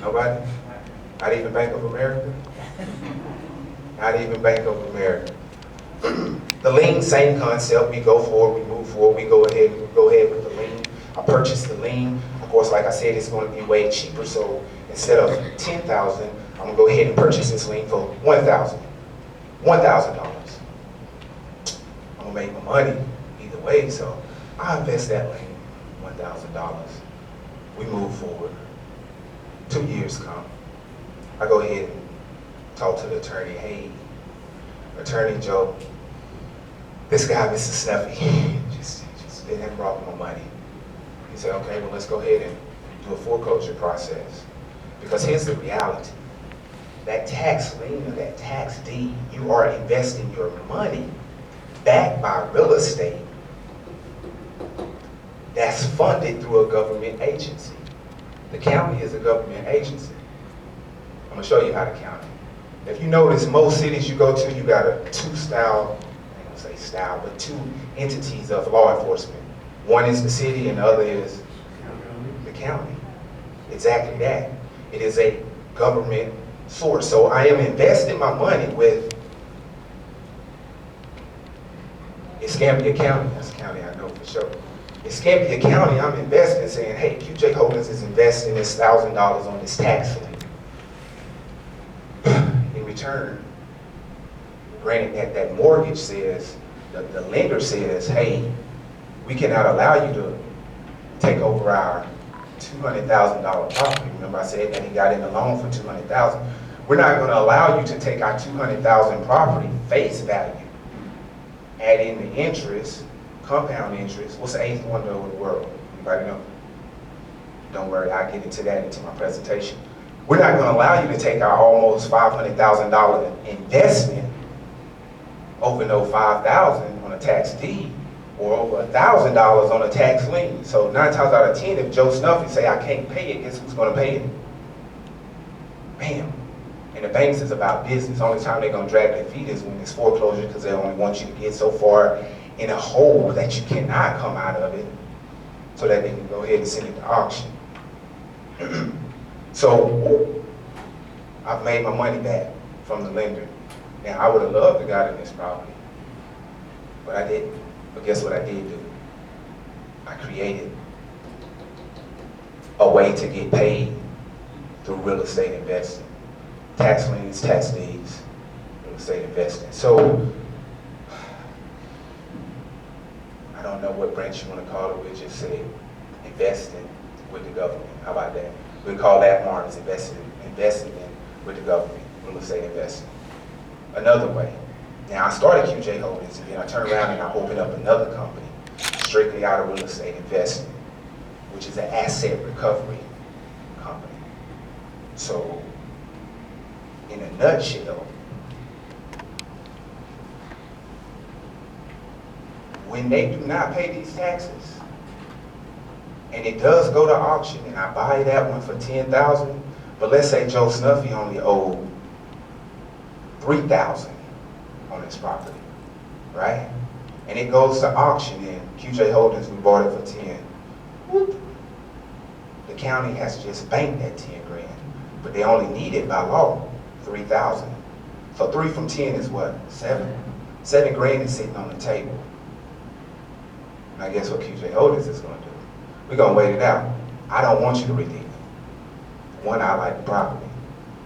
Nobody? Not even Bank of America? Not even Bank of America. The lien, same concept. We go forward, we move forward, we go ahead with the lien. I purchased the lien. Of course, like I said, it's going to be way cheaper. So instead of $10,000, I'm gonna go ahead and purchase this lien for $1,000. $1,000. I'm gonna make my money either way. So I invest that lien, $1,000. We move forward. 2 years come. I go ahead and talk to the attorney. Hey, Attorney Joe, this guy, Mr. Snuffy, just been and brought my money. He said, okay, well, let's go ahead and do a foreclosure process. Because here's the reality. That tax lien or that tax deed, you are investing your money backed by real estate that's funded through a government agency. The county is a government agency. I'm gonna show you how to count it. If you notice, most cities you go to, you got a two-style, I ain't gonna say style, but two entities of law enforcement. One is the city and the other is the county. Exactly that. It is a government source. So I am investing my money with Escambia County. That's a county I know for sure. Escambia County, I'm investing, saying, hey, QJ Holdings is investing this $1,000 on this tax lien. In return, granted that mortgage says, the lender says, hey, we cannot allow you to take over our $200,000 property. Remember I said that he got in a loan for $200,000. We're not going to allow you to take our $200,000 property face value, add in the interest, compound interest. What's the eighth wonder of the world? Anybody know? Don't worry, I'll get into that into my presentation. We're not going to allow you to take our almost $500,000 investment over no $5,000 on a tax deed or over $1,000 on a tax lien. So 9 times out of 10, if Joe Snuffy say I can't pay it, guess who's going to pay it? Bam. And the banks is about business. The only time they're going to drag their feet is when it's foreclosure, because they only want you to get so far in a hole that you cannot come out of it, so that they can go ahead and send it to auction. So I've made my money back from the lender. Now I would have loved to got in this property, but I didn't. But guess what I did do? I created a way to get paid through real estate investing. Tax liens, tax deeds, real estate investing. So I don't know what branch you want to call it. We just say investing with the government. How about that? We call that Martin's investing in with the government, real estate investing. Another way. Now I started QJ Holdings, and then I turned around and I opened up another company, strictly out of real estate investing, which is an asset recovery company. So, in a nutshell, when they do not pay these taxes, and it does go to auction, and I buy that one for $10,000, but let's say Joe Snuffy only owed $3,000 on his property, right? And it goes to auction, and QJ Holdings, we bought it for 10. Whoop. The county has just banked that 10 grand, but they only need it by law, 3,000. So 3 from 10 is what? 7. 7 grand is sitting on the table. And I guess what QJ Holdings is going to do? We're going to wait it out. I don't want you to redeem it. 1, I like the property.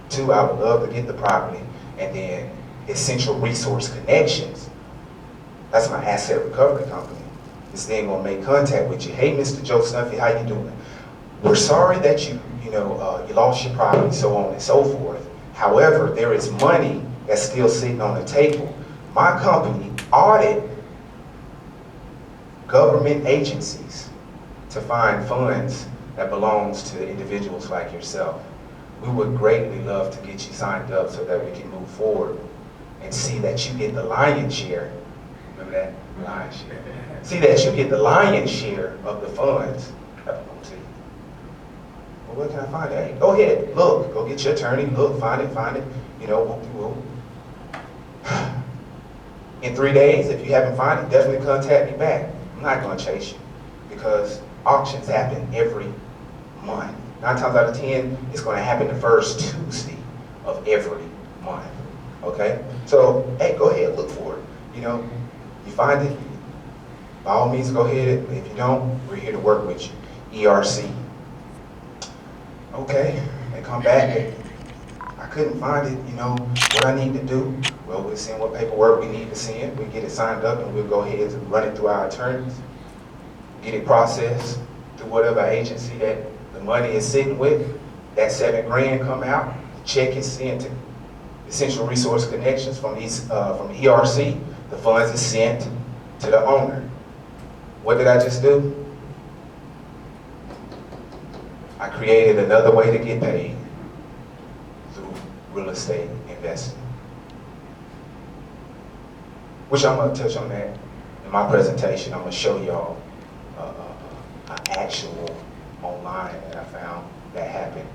2, I would love to get the property, and then Essential Resource Connections, that's my asset recovery company. This thing gonna make contact with you. Hey, Mr. Joe Snuffy, how you doing? We're sorry that you lost your property, so on and so forth. However, there is money that's still sitting on the table. My company audit government agencies to find funds that belongs to individuals like yourself. We would greatly love to get you signed up so that we can move forward and see that you get the lion's share. Remember that? Lion's share. See that you get the lion's share of the funds that belong to you. Well, where can I find it? Hey, go ahead, look, go get your attorney, look, find it. You know, we'll. In 3 days, if you haven't found it, definitely contact me back. I'm not gonna chase you because auctions happen every month. 9 times out of 10, it's gonna happen the first Tuesday of every month, okay? So, hey, go ahead, look for it. You know, you find it, by all means, go ahead. If you don't, we're here to work with you. ERC. Okay, they come back, I couldn't find it, you know, what I need to do. Well, we'll send what paperwork we need to send. We get it signed up and we'll go ahead and run it through our attorneys. Get it processed through whatever agency that the money is sitting with. That $7 grand come out, the check is sent to Essential Resource Connections from ERC. The funds is sent to the owner. What did I just do? I created another way to get paid through real estate investing. Which I'm gonna touch on that in my presentation. I'm gonna show y'all an actual online that I found that happened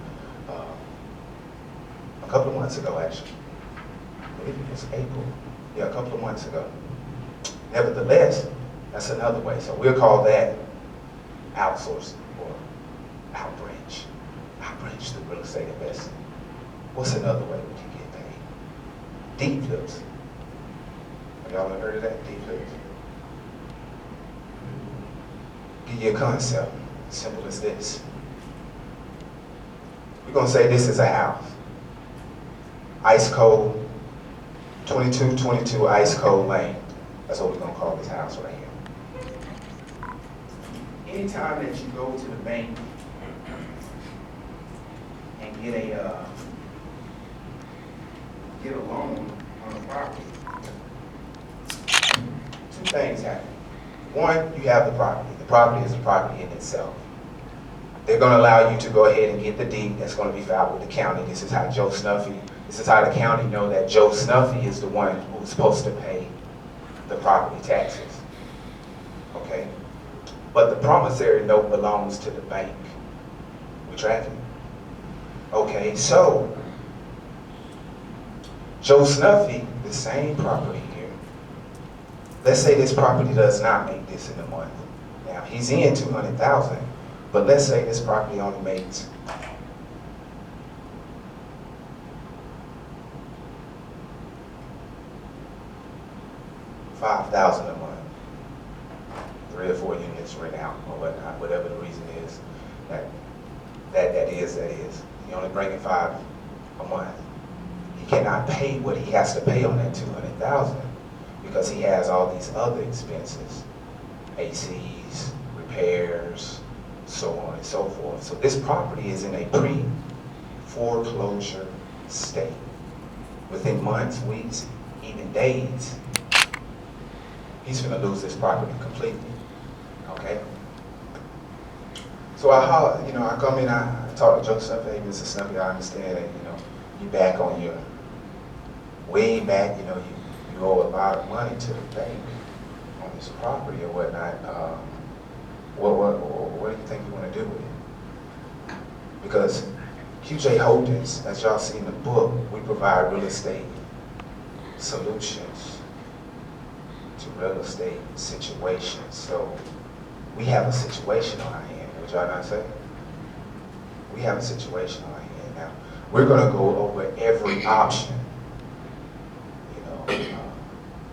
a couple of months ago, actually. I believe it was April. Yeah, a couple of months ago. Nevertheless, that's another way. So we'll call that outsourcing or outbranch. Outbranch through real estate investing. What's another way we can get paid? Deed flips. Have y'all ever heard of that? Deed flips. Give you a concept. Simple as this. We're gonna say this is a house. Ice cold, 2222 Ice Cold Lane. That's what we're gonna call this house right here. Anytime that you go to the bank and get a loan on a property, two things happen. One, you have the property. The property is a property in itself. They're going to allow you to go ahead and get the deed that's going to be filed with the county. This is how Joe Snuffy, this is how the county know that Joe Snuffy is the one who's supposed to pay the property taxes. Okay? But the promissory note belongs to the bank. We tracking? Okay, so Joe Snuffy, the same property here. Let's say this property does not make this in a month. Now he's in 200,000, but let's say this property only makes $5,000 a month. 3 or 4 units rent out or whatnot, whatever the reason is that is. He only bringing 5 a month. He cannot pay what he has to pay on that 200,000 because he has all these other expenses, ACs, repairs, so on and so forth. So this property is in a pre-foreclosure state. Within months, weeks, even days, he's gonna lose this property completely. Okay? So I come in, I talk to Joe Snuffy, hey, Mr. Snuffy, I understand that, you back on your, way back, you owe a lot of money to the bank on this property or whatnot. What do you think you want to do with it? Because QJ Holdings, as y'all see in the book, we provide real estate solutions to real estate situations. So we have a situation on our hand. Would y'all not say? We have a situation on our hand now. We're going to go over every option.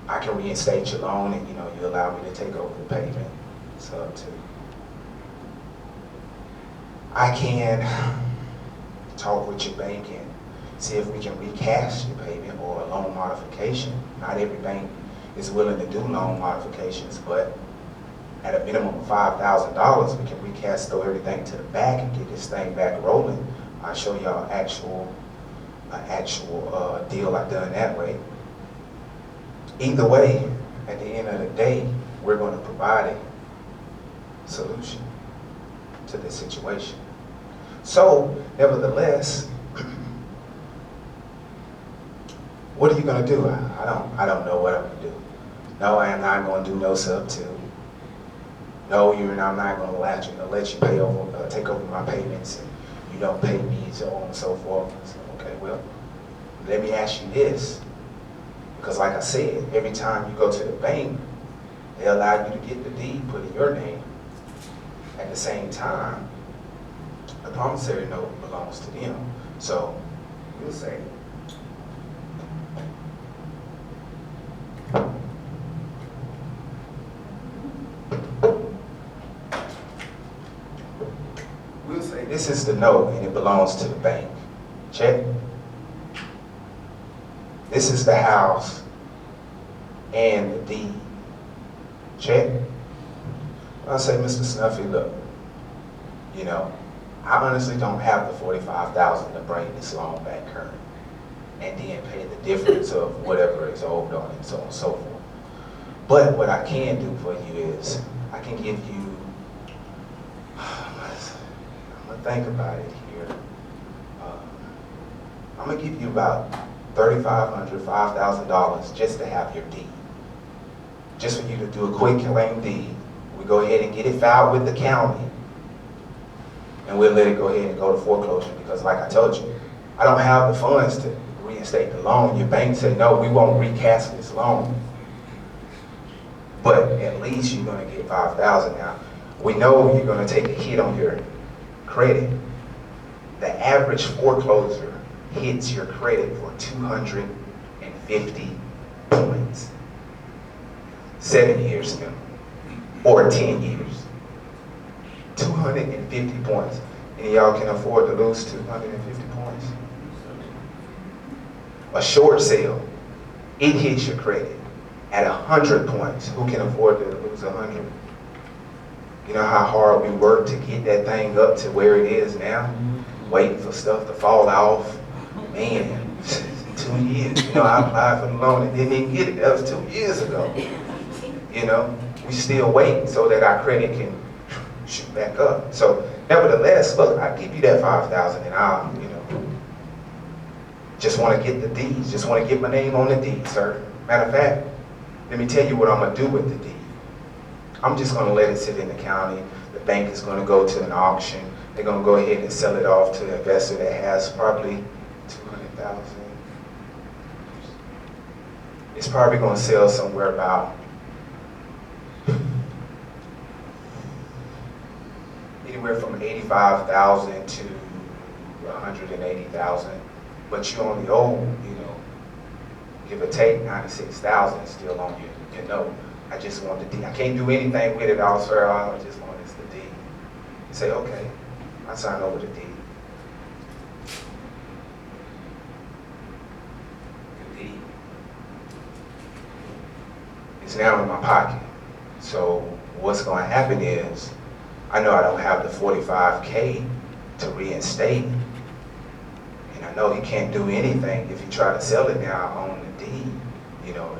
I can reinstate your loan and, you allow me to take over the payment. It's up to you. I can talk with your bank and see if we can recast your payment or a loan modification. Not every bank is willing to do loan modifications, but at a minimum of $5,000, we can recast, throw everything to the back and get this thing back rolling. I'll show y'all an actual deal I've done that way. Either way, at the end of the day, we're going to provide a solution to this situation. So, nevertheless, what are you going to do? I don't know what I'm going to do. No, I am not going to do no sub-2. No, I'm not going to let you pay over, take over my payments, and you don't pay me, so on and so forth. So, okay, well, let me ask you this. Because like I said, every time you go to the bank, they allow you to get the deed put in your name. At the same time, the promissory note belongs to them. So we'll say, this is the note and it belongs to the bank. Check. This is the house and the deed. Check. I'll say, Mr. Snuffy, look, you know, I honestly don't have the $45,000 to bring this loan back current and then pay the difference of whatever is owed on it and so on and so forth. But what I can do for you is I can give you, I'm gonna think about it here. I'm gonna give you about $3,500, $5,000 just to have your deed. Just for you to do a quick claim deed. We go ahead and get it filed with the county, and we'll let it go ahead and go to foreclosure, because like I told you, I don't have the funds to reinstate the loan. Your bank said, no, we won't recast this loan. But at least you're gonna get $5,000 now. We know you're gonna take a hit on your credit. The average foreclosure hits your credit for 250 points. 7 years now, or 10 years. 250 points. And y'all can afford to lose 250 points. A short sale, it hits your credit at 100 points. Who can afford to lose 100? You know how hard we work to get that thing up to where it is now? Waiting for stuff to fall off. Man, 2 years. You know, I applied for the loan and didn't even get it. That was 2 years ago. You know, we still wait so that our credit can shoot back up. So, nevertheless, look, I give you that $5,000 and I'll, you know, just want to get the deeds. Just want to get my name on the deed, sir. Matter of fact, let me tell you what I'm going to do with the deed. I'm just going to let it sit in the county. The bank is going to go to an auction. They're going to go ahead and sell it off to an investor that has probably 200,000. It's probably going to sell somewhere about anywhere from 85,000 to 180,000. But you only owe, you know, give or take 96,000 still on your note. I just want the deed. I can't do anything with it, sir. I just want this the deed. You say, okay, I sign over the deed. The deed is now in my pocket. So what's going to happen is, I know I don't have the 45K to reinstate, and I know he can't do anything if you try to sell it now on the deed. You know,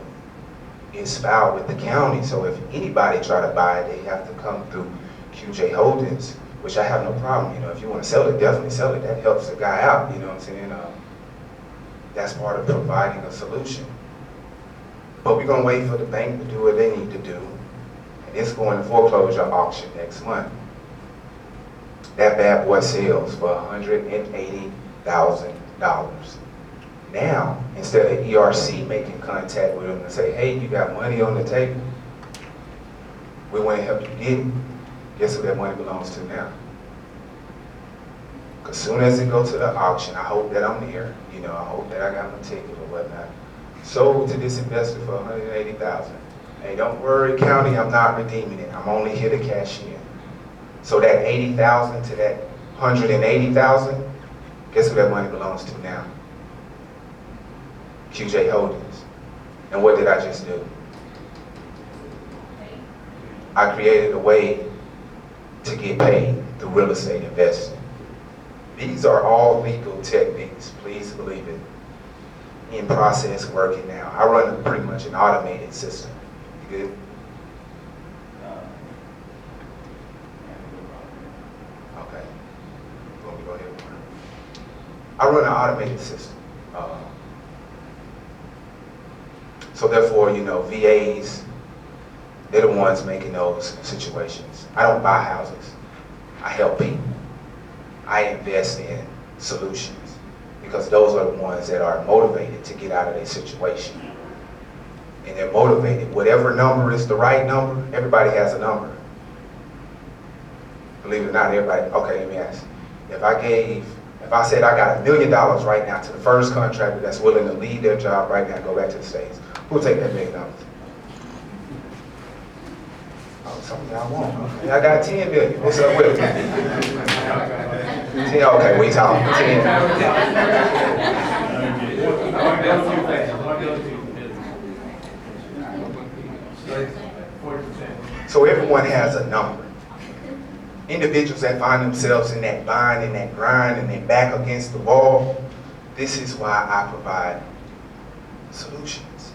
it's filed with the county, so if anybody try to buy it, they have to come through QJ Holdings, which I have no problem. You know, if you want to sell it, definitely sell it. That helps the guy out, you know what I'm saying? That's part of providing a solution. But we're going to wait for the bank to do what they need to do. And it's going to foreclosure auction next month. That bad boy sells for $180,000. Now, instead of ERC making contact with them and say, hey, you got money on the table, we want to help you get it. Guess who that money belongs to now? Because soon as it goes to the auction, I hope that I'm there. You know, I hope that I got my ticket or whatnot. Sold to this investor for $180,000. Hey, don't worry, county, I'm not redeeming it. I'm only here to cash in. So that $80,000 to that $180,000, guess who that money belongs to now? QJ Holdings. And what did I just do? I created a way to get paid through real estate investing. These are all legal techniques, please believe it. In process, working now. I run pretty much an automated system. You good? Okay. You want me to go ahead? I run an automated system. So therefore, you know, VAs, they're the ones making those situations. I don't buy houses. I help people. I invest in solutions because those are the ones that are motivated to get out of their situation. And they're motivated. Whatever number is the right number, everybody has a number. Believe it or not, everybody, okay, let me ask. If I said I got $1 million right now to the first contractor that's willing to leave their job right now and go back to the States, who'll take that $1 million? Oh, some of y'all won't. Okay, I got 10 million. What's up with it? 10, okay, we talking 10. So everyone has a number. Individuals that find themselves in that bind, in that grind, and their back against the wall, this is why I provide solutions.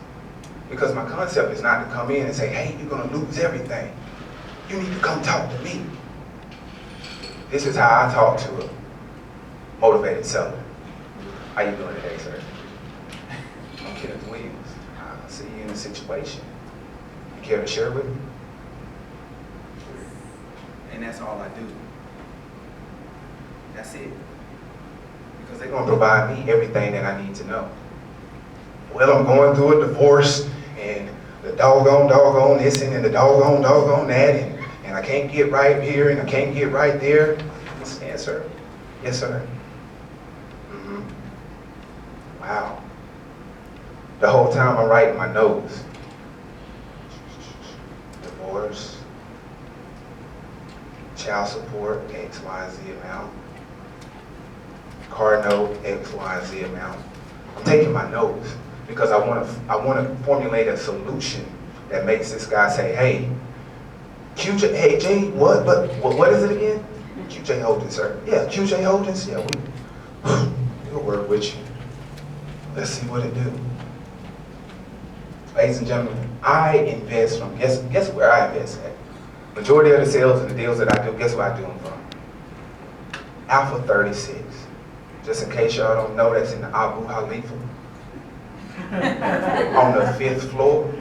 Because my concept is not to come in and say, hey, you're gonna lose everything. You need to come talk to me. This is how I talk to a motivated seller. How you doing today, sir? I'm Kenneth Williams. I see you in a situation. You care to share with me? And that's all I do. That's it. Because they're gonna provide me everything that I need to know. Well, I'm going through a divorce, and the doggone this, and the doggone that, and I can't get right here, and I can't get right there. Yes, sir. Yes, sir. Mm-hmm. Wow. The whole time I'm writing my notes. Divorce. Child support, X, Y, Z amount. Car note, X, Y, Z amount. I'm taking my notes because I want to formulate a solution that makes this guy say, hey, QJ, hey Jay, what is it again? QJ Holdings, sir. Yeah, QJ Holdings. Yeah, we'll work with you. Let's see what it do. Ladies and gentlemen, I invest from, guess where I invest at? Majority of the sales and the deals that I do, guess where I do them from? Alpha 36. Just in case y'all don't know, that's in the Abu Khalifa. On the 5th floor,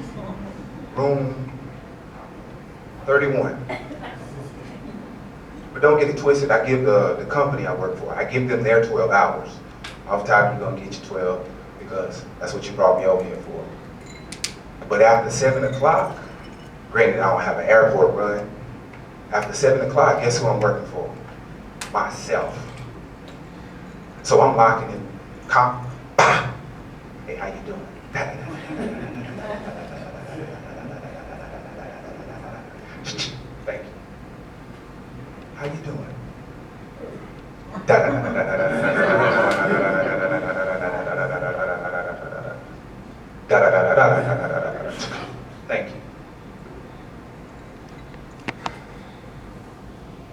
room 31. But don't get it twisted, I give the company I work for, I give them their 12 hours. Off top, you're gonna get your 12 because that's what you brought me over here for. But after 7 o'clock, granted, I don't have an airport run. After 7 o'clock, guess who I'm working for? Myself. So I'm locking in. Hey, how you doing? Thank you. How you doing? Thank you.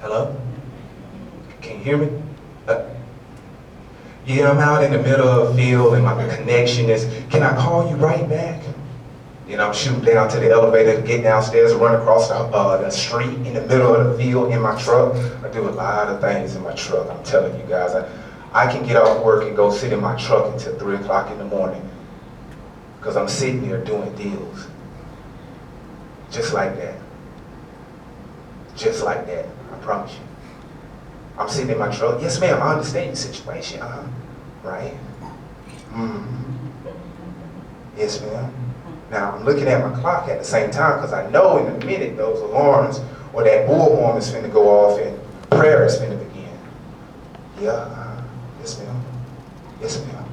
Hello? Can you hear me? Yeah, I'm out in the middle of a field and my connection is, can I call you right back? You know, I'm shooting down to the elevator to get downstairs and run across the street in the middle of the field in my truck. I do a lot of things in my truck, I'm telling you guys. I can get off work and go sit in my truck until 3 o'clock in the morning because I'm sitting there doing deals. Just like that. Just like that, I promise you. I'm sitting in my truck. Yes, ma'am, I understand the situation. Right? Yes, ma'am. Now, I'm looking at my clock at the same time because I know in a minute those alarms or that bullhorn is finna go off and prayer is finna begin. Yeah, yes, ma'am. Yes, ma'am.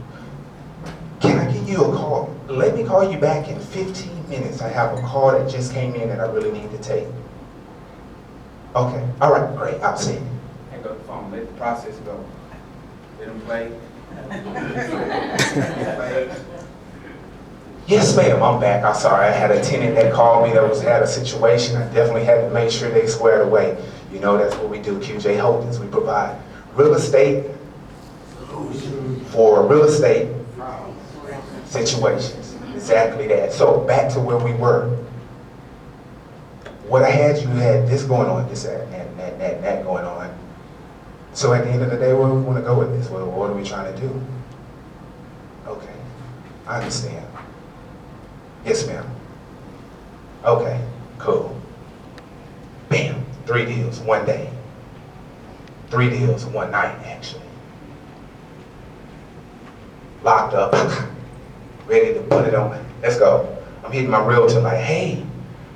Can I give you a call? Let me call you back in 15 minutes. I have a call that just came in that I really need to take. Okay, all right, great, I'll see you. Hang up the phone, let the process go. Let them play. Yes, ma'am, I'm back. I'm sorry, I had a tenant that called me that had a situation. I definitely had to make sure they squared away. You know, that's what we do, QJ Holdings. We provide real estate for real estate situations. Exactly that. So back to where we were. What I had, you had this going on, this, that going on. So at the end of the day, where do we want to go with this? What are we trying to do? Okay, I understand. Yes, ma'am. Okay, cool. Bam, 3 deals, one day. 3 deals, one night, actually. Locked up, ready to put it on. Let's go. I'm hitting my realtor like, hey,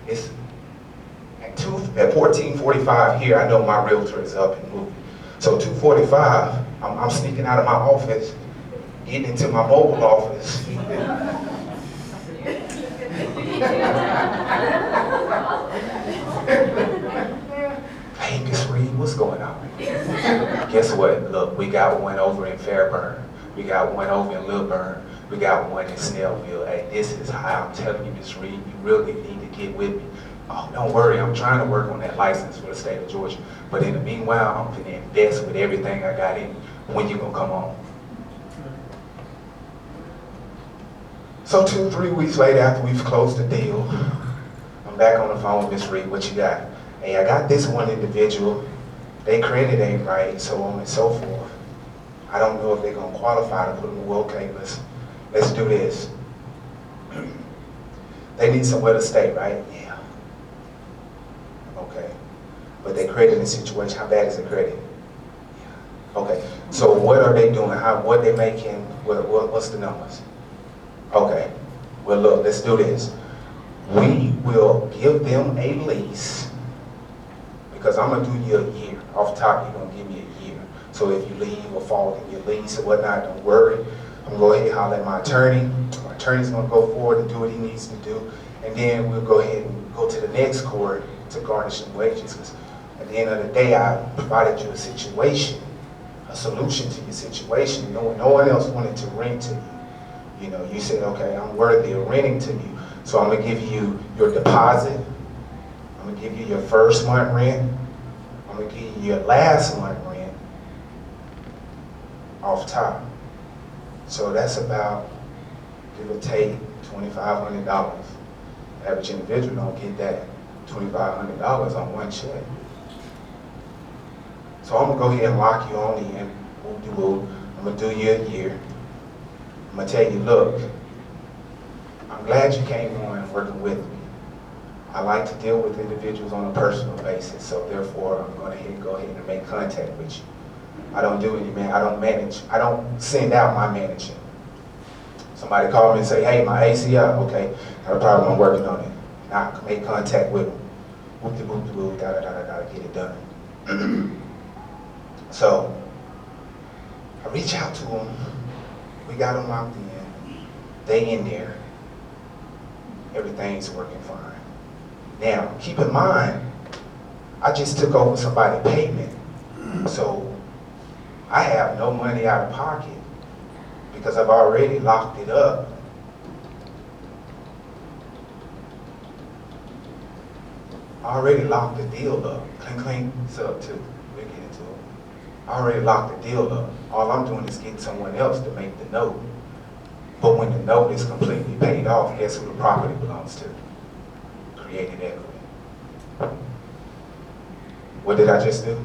it's at 14:45 here, I know my realtor is up and moving. So 2:45, I'm sneaking out of my office, getting into my mobile office. Hey, Miss Reed, what's going on? Guess what? Look, we got one over in Fairburn. We got one over in Lilburn. We got one in Snellville. Hey, this is how I'm telling you, Miss Reed, you really need to get with me. Oh, don't worry, I'm trying to work on that license for the state of Georgia. But in the meanwhile, I'm going to invest with everything I got in. When you gonna come on? So 2-3 weeks later, after we've closed the deal, I'm back on the phone with Miss Reed. What you got? Hey, I got this one individual. They credit ain't right, so on and so forth. I don't know if they're gonna qualify to put them. Well, okay, let's do this. They need somewhere to stay, right? Yeah. Okay. But they credit in situation. How bad is the credit? Yeah. Okay. So what are they doing? What they making? What's the numbers? Okay. Well, look, let's do this. We will give them a lease, because I'm gonna do you a year. Off the top, you're gonna give me a year. So if you leave or fall in your lease or whatnot, don't worry. I'm gonna go ahead and holler at my attorney. My attorney's gonna go forward and do what he needs to do. And then we'll go ahead and go to the next court to garnish some wages. Because at the end of the day, I provided you a situation, a solution to your situation. No one else wanted to rent to you. You know, you said, okay, I'm worthy of renting to you. So I'm gonna give you your deposit. I'm gonna give you your first month rent. I'm gonna give you your last month rent off top. So that's about, give or take, $2,500. Average individual don't get that $2,500 on one check. So I'm gonna go ahead and lock you on in. I'm gonna do you a year. I'm gonna tell you, look, I'm glad you came on working with me. I like to deal with individuals on a personal basis, so therefore I'm going to go ahead and make contact with you. I don't do any I don't send out my manager. Somebody call me and say, hey, my ACL, okay, got a problem, I'm working on it. Now I make contact with them. Whoop-de-boop-de-boop, da-da-da-da-da, get it done. So I reach out to them. We got them locked in. They in there. Everything's working fine. Now, keep in mind, I just took over somebody's payment, so I have no money out of pocket because I've already locked it up. I already locked the deal up. Clink, clink, it's up too. We'll get into it. I already locked the deal up. All I'm doing is getting someone else to make the note. But when the note is completely paid off, guess who the property belongs to? Created equity. What did I just do?